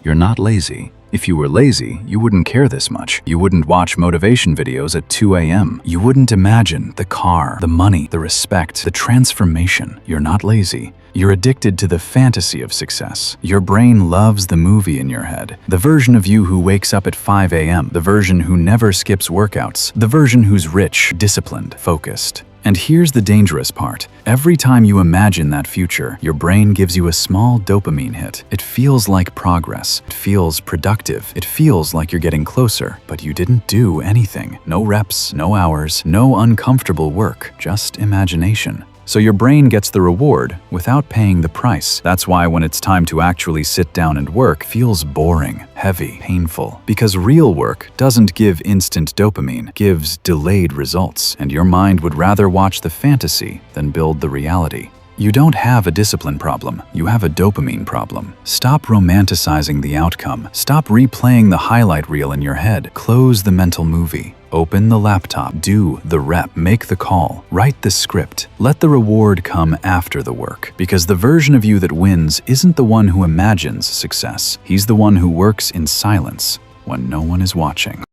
You're not lazy. If you were lazy, you wouldn't care this much. You wouldn't watch motivation videos at 2 a.m. You wouldn't imagine the car, the money, the respect, the transformation. You're not lazy. You're addicted to the fantasy of success. Your brain loves the movie in your head. The version of you who wakes up at 5 a.m., the version who never skips workouts, the version who's rich, disciplined, focused. And here's the dangerous part. Every time you imagine that future, your brain gives you a small dopamine hit. It feels like progress. It feels productive. It feels like you're getting closer, but you didn't do anything. No reps, no hours, no uncomfortable work, just imagination. So your brain gets the reward without paying the price. That's why when it's time to actually sit down and work, it feels boring, heavy, painful. Because real work doesn't give instant dopamine, gives delayed results. And your mind would rather watch the fantasy than build the reality. You don't have a discipline problem, you have a dopamine problem. Stop romanticizing the outcome. Stop replaying the highlight reel in your head. Close the mental movie. Open the laptop, do the rep, make the call, write the script. Let the reward come after the work. Because the version of you that wins isn't the one who imagines success. He's the one who works in silence when no one is watching.